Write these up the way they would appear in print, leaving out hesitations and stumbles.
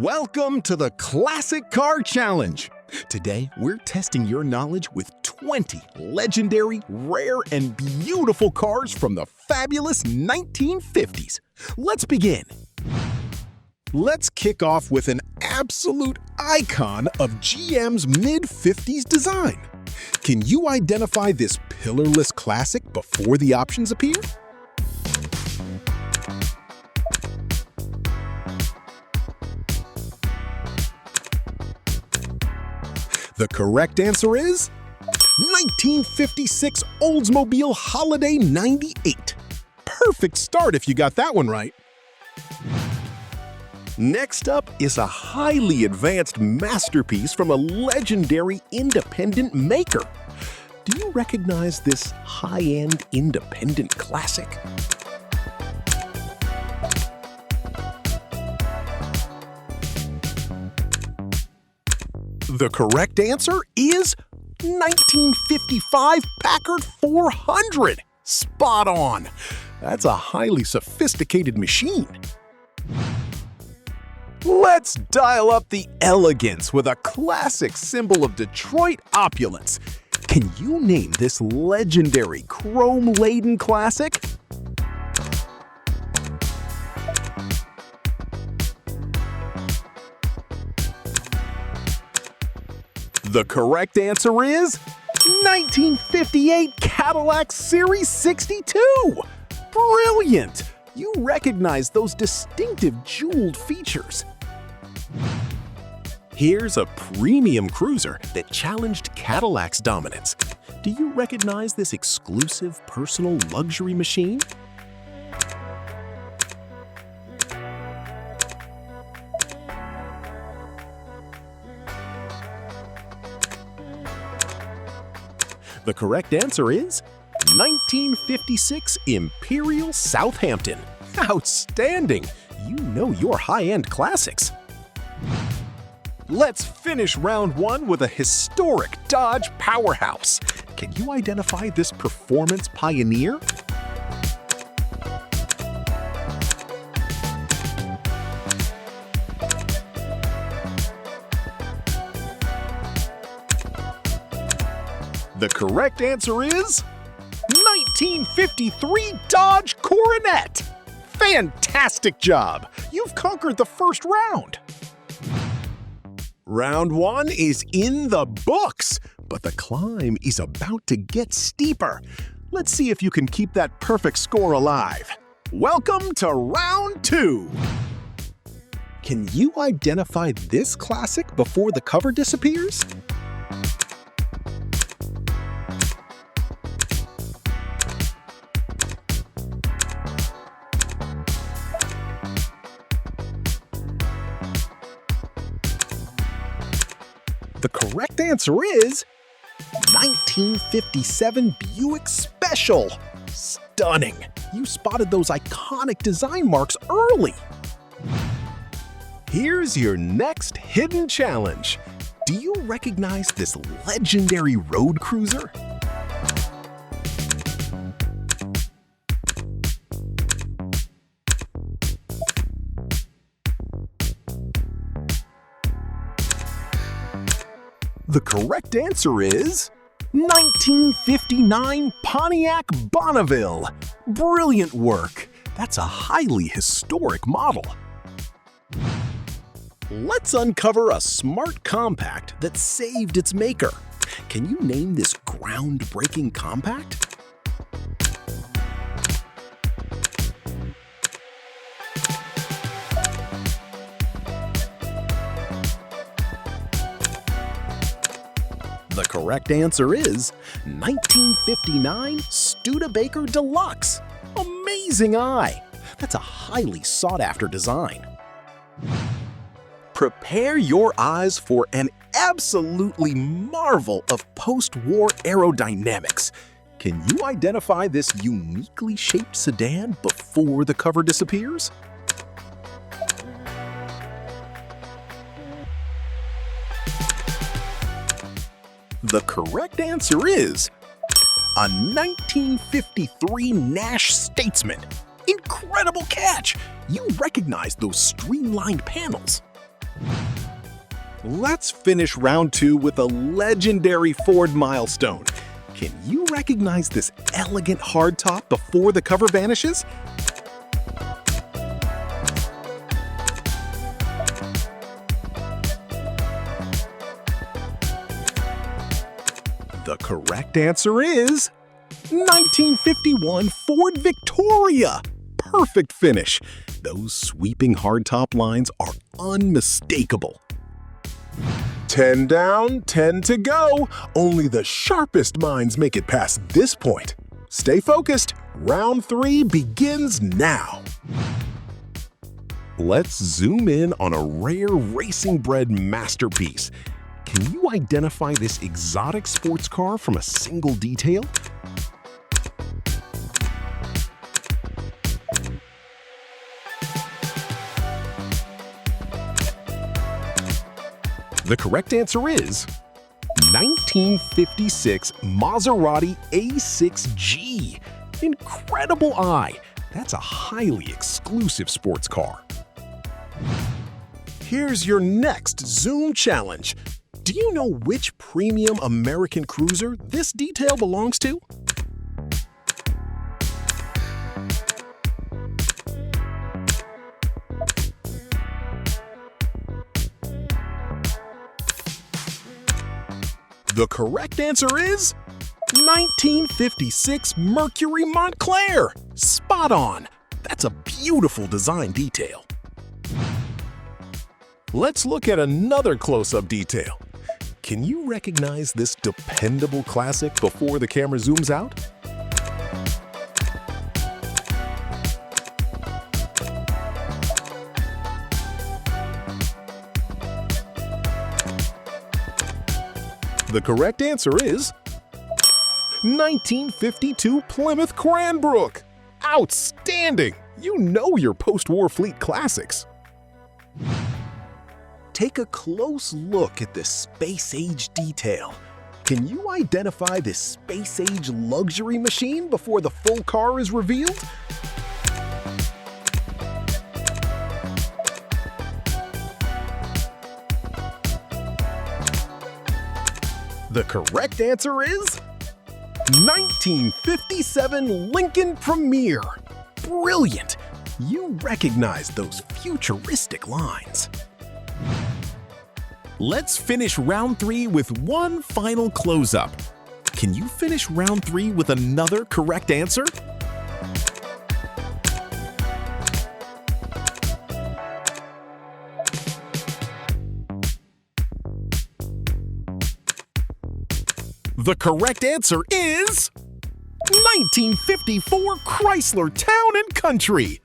Welcome to the Classic Car Challenge. Today, we're testing your knowledge with 20 legendary, rare, and beautiful cars from the fabulous 1950s. Let's begin. Let's kick off with an absolute icon of GM's mid-50s design. Can you identify this pillarless classic before the options appear? The correct answer is 1956 Oldsmobile Holiday 98. Perfect start if you got that one right. Next up is a highly advanced masterpiece from a legendary independent maker. Do you recognize this high-end independent classic? The correct answer is 1955 Packard 400. Spot on. That's a highly sophisticated machine. Let's dial up the elegance with a classic symbol of Detroit opulence. Can you name this legendary chrome-laden classic? The correct answer is 1958 Cadillac Series 62. Brilliant! You recognize those distinctive jeweled features. Here's a premium cruiser that challenged Cadillac's dominance. Do you recognize this exclusive personal luxury machine? The correct answer is 1956 Imperial Southampton. Outstanding! You know your high-end classics. Let's finish round one with a historic Dodge powerhouse. Can you identify this performance pioneer? The correct answer is 1953 Dodge Coronet. Fantastic job! You've conquered the first round. Round one is in the books, but the climb is about to get steeper. Let's see if you can keep that perfect score alive. Welcome to round two. Can you identify this classic before the cover disappears? The correct answer is 1957 Buick Special. Stunning! You spotted those iconic design marks early. Here's your next hidden challenge. Do you recognize this legendary road cruiser? The correct answer is 1959 Pontiac Bonneville. Brilliant work. That's a highly historic model. Let's uncover a smart compact that saved its maker. Can you name this groundbreaking compact? The correct answer is 1959 Studebaker Deluxe. Amazing eye! That's a highly sought-after design. Prepare your eyes for an absolutely marvel of post-war aerodynamics. Can you identify this uniquely shaped sedan before the cover disappears? The correct answer is a 1953 Nash Statesman. Incredible catch! You recognize those streamlined panels. Let's finish round 2 with a legendary Ford milestone. Can you recognize this elegant hardtop before the cover vanishes? The correct answer is 1951 Ford Victoria. Perfect finish. Those sweeping hardtop lines are unmistakable. 10 down, 10 to go. Only the sharpest minds make it past this point. Stay focused. Round 3 begins now. Let's zoom in on a rare racing bred masterpiece. Can you identify this exotic sports car from a single detail? The correct answer is 1956 Maserati A6G. Incredible eye. That's a highly exclusive sports car. Here's your next Zoom challenge. Do you know which premium American cruiser this detail belongs to? The correct answer is 1956 Mercury Montclair. Spot on. That's a beautiful design detail. Let's look at another close-up detail. Can you recognize this dependable classic before the camera zooms out? The correct answer is 1952 Plymouth Cranbrook. Outstanding! You know your post-war fleet classics. Take a close look at the space-age detail. Can you identify this space-age luxury machine before the full car is revealed? The correct answer is 1957 Lincoln Premier. Brilliant! You recognize those futuristic lines. Let's finish round 3 with one final close-up. Can you finish round 3 with another correct answer? The correct answer is 1954 Chrysler Town & Country.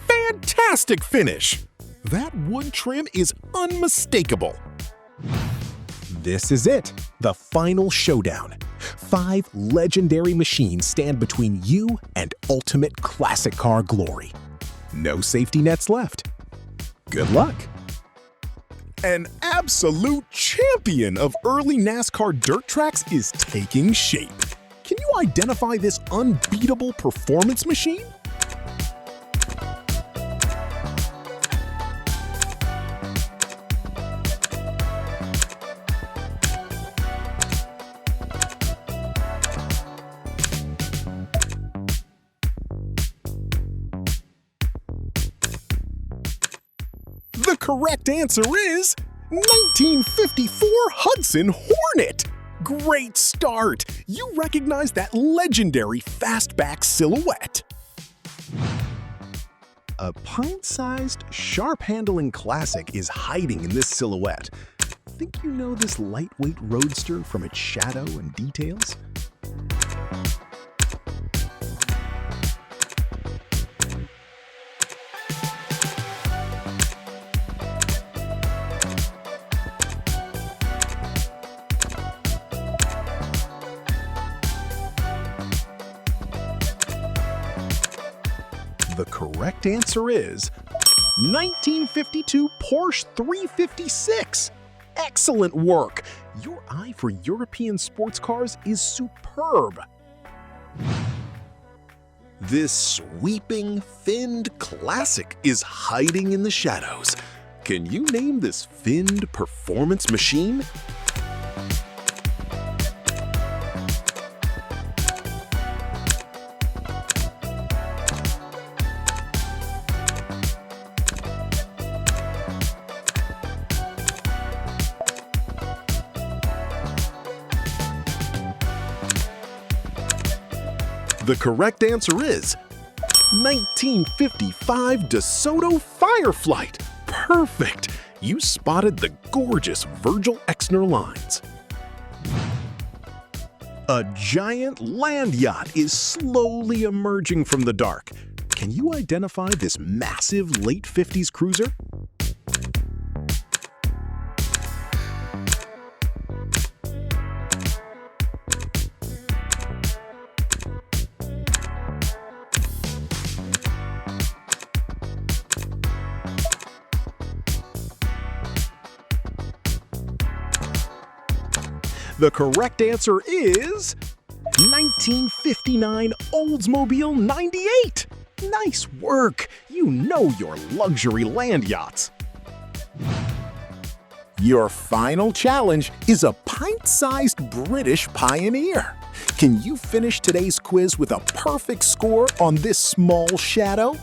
Fantastic finish! That wood trim is unmistakable. This is it, the final showdown. 5 legendary machines stand between you and ultimate classic car glory. No safety nets left. Good luck. An absolute champion of early NASCAR dirt tracks is taking shape. Can you identify this unbeatable performance machine? The correct answer is 1954 Hudson Hornet. Great start! You recognize that legendary fastback silhouette. A pint-sized, sharp-handling classic is hiding in this silhouette. Think you know this lightweight roadster from its shadow and details? The correct answer is 1952 Porsche 356. Excellent work! Your eye for European sports cars is superb. This sweeping, finned classic is hiding in the shadows. Can you name this finned performance machine? The correct answer is 1955 DeSoto Fireflight. Perfect! You spotted the gorgeous Virgil Exner lines. A giant land yacht is slowly emerging from the dark. Can you identify this massive late 50s cruiser? The correct answer is 1959 Oldsmobile 98. Nice work! You know your luxury land yachts. Your final challenge is a pint-sized British Pioneer. Can you finish today's quiz with a perfect score on this small shadow?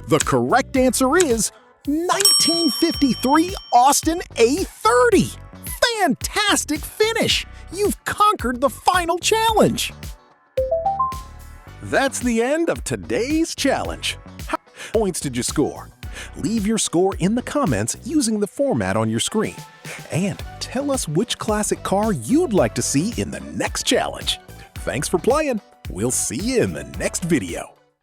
The correct answer is 1953 Austin A30. Fantastic finish! You've conquered the final challenge. That's the end of today's challenge. How many points did you score? Leave your score in the comments using the format on your screen. And tell us which classic car you'd like to see in the next challenge. Thanks for playing. We'll see you in the next video.